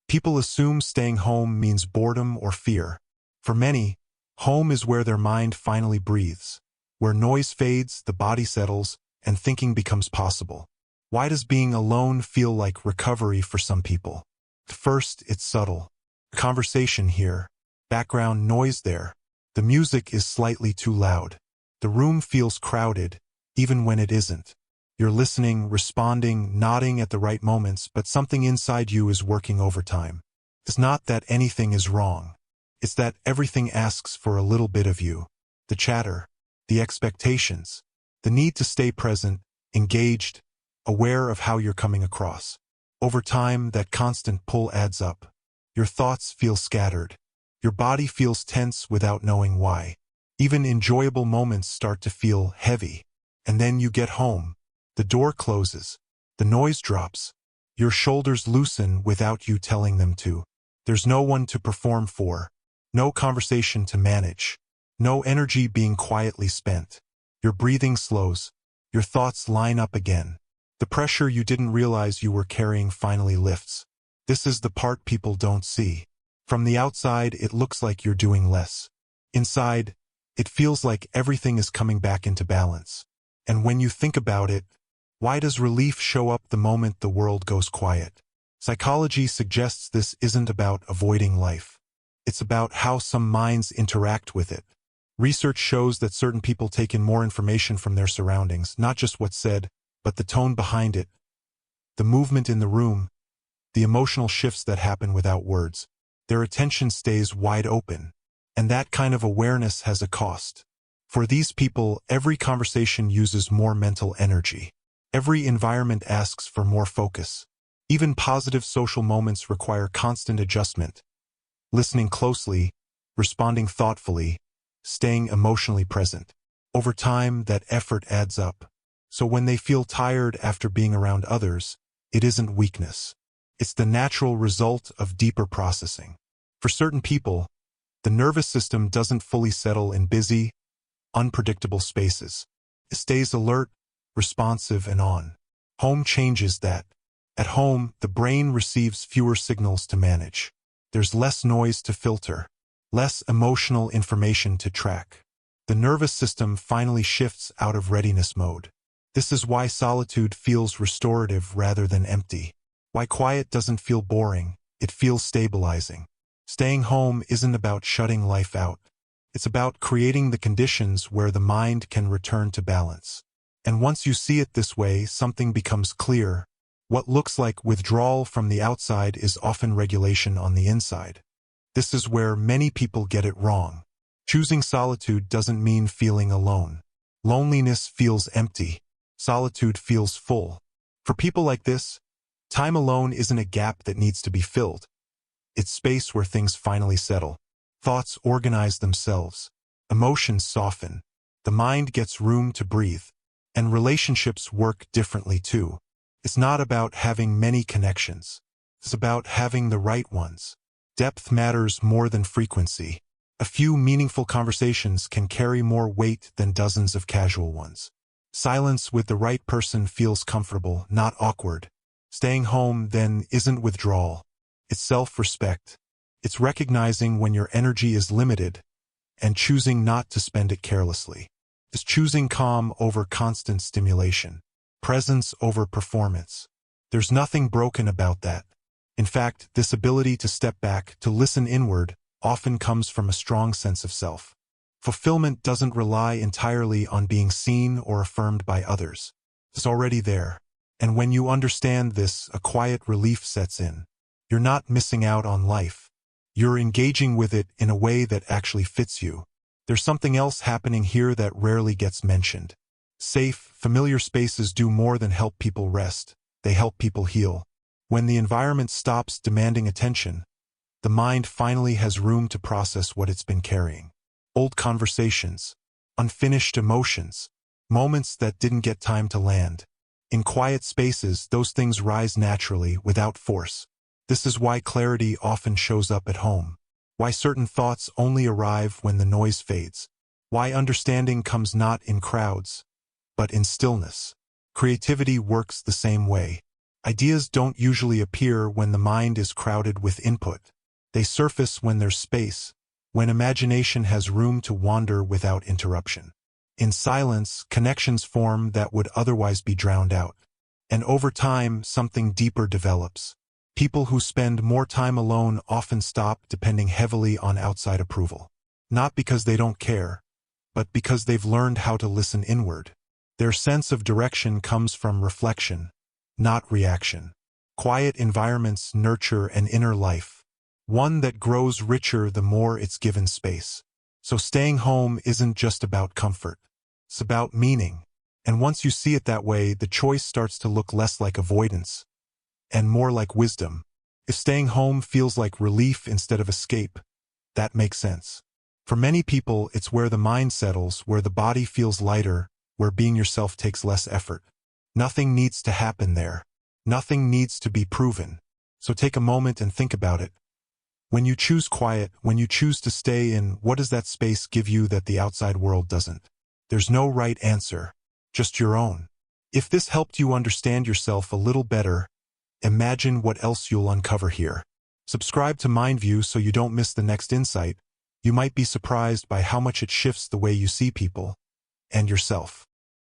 People assume staying home means boredom or fear. For many, home is where their mind finally breathes, where noise fades, the body settles, and thinking becomes possible. Why does being alone feel like recovery for some people? First, it's subtle. Conversation here, background noise there. The music is slightly too loud. The room feels crowded, even when it isn't. You're listening, responding, nodding at the right moments, but something inside you is working overtime. It's not that anything is wrong. It's that everything asks for a little bit of you. The chatter, the expectations, the need to stay present, engaged, aware of how you're coming across. Over time, that constant pull adds up. Your thoughts feel scattered. Your body feels tense without knowing why. Even enjoyable moments start to feel heavy. And then you get home. The door closes. The noise drops. Your shoulders loosen without you telling them to. There's no one to perform for. No conversation to manage. No energy being quietly spent. Your breathing slows. Your thoughts line up again. The pressure you didn't realize you were carrying finally lifts. This is the part people don't see. From the outside, it looks like you're doing less. Inside, it feels like everything is coming back into balance. And when you think about it, why does relief show up the moment the world goes quiet? Psychology suggests this isn't about avoiding life. It's about how some minds interact with it. Research shows that certain people take in more information from their surroundings, not just what's said, but the tone behind it, the movement in the room, the emotional shifts that happen without words. Their attention stays wide open, and that kind of awareness has a cost. For these people, every conversation uses more mental energy. Every environment asks for more focus. Even positive social moments require constant adjustment. Listening closely, responding thoughtfully, staying emotionally present. Over time, that effort adds up. So when they feel tired after being around others, it isn't weakness. It's the natural result of deeper processing. For certain people, the nervous system doesn't fully settle in busy, unpredictable spaces. It stays alert, responsive, and on. Home changes that. At home, the brain receives fewer signals to manage. There's less noise to filter, less emotional information to track. The nervous system finally shifts out of readiness mode. This is why solitude feels restorative rather than empty. Why quiet doesn't feel boring, it feels stabilizing. Staying home isn't about shutting life out. It's about creating the conditions where the mind can return to balance. And once you see it this way, something becomes clear. What looks like withdrawal from the outside is often regulation on the inside. This is where many people get it wrong. Choosing solitude doesn't mean feeling alone. Loneliness feels empty. Solitude feels full. For people like this, time alone isn't a gap that needs to be filled. It's space where things finally settle. Thoughts organize themselves. Emotions soften. The mind gets room to breathe. And relationships work differently too. It's not about having many connections. It's about having the right ones. Depth matters more than frequency. A few meaningful conversations can carry more weight than dozens of casual ones. Silence with the right person feels comfortable, not awkward. Staying home, then, isn't withdrawal. It's self-respect. It's recognizing when your energy is limited and choosing not to spend it carelessly. It's choosing calm over constant stimulation, presence over performance. There's nothing broken about that. In fact, this ability to step back, to listen inward, often comes from a strong sense of self. Fulfillment doesn't rely entirely on being seen or affirmed by others. It's already there. And when you understand this, a quiet relief sets in. You're not missing out on life. You're engaging with it in a way that actually fits you. There's something else happening here that rarely gets mentioned. Safe, familiar spaces do more than help people rest. They help people heal. When the environment stops demanding attention, the mind finally has room to process what it's been carrying. Old conversations, unfinished emotions, moments that didn't get time to land. In quiet spaces, those things rise naturally, without force. This is why clarity often shows up at home. Why certain thoughts only arrive when the noise fades. Why understanding comes not in crowds, but in stillness. Creativity works the same way. Ideas don't usually appear when the mind is crowded with input. They surface when there's space, when imagination has room to wander without interruption. In silence, connections form that would otherwise be drowned out. And over time, something deeper develops. People who spend more time alone often stop depending heavily on outside approval. Not because they don't care, but because they've learned how to listen inward. Their sense of direction comes from reflection, not reaction. Quiet environments nurture an inner life, one that grows richer the more it's given space. So staying home isn't just about comfort. It's about meaning. And once you see it that way, the choice starts to look less like avoidance and more like wisdom. If staying home feels like relief instead of escape, that makes sense. For many people, it's where the mind settles, where the body feels lighter, where being yourself takes less effort. Nothing needs to happen there. Nothing needs to be proven. So take a moment and think about it. When you choose quiet, when you choose to stay in, what does that space give you that the outside world doesn't? There's no right answer, just your own. If this helped you understand yourself a little better, imagine what else you'll uncover here. Subscribe to MindView so you don't miss the next insight. You might be surprised by how much it shifts the way you see people and yourself.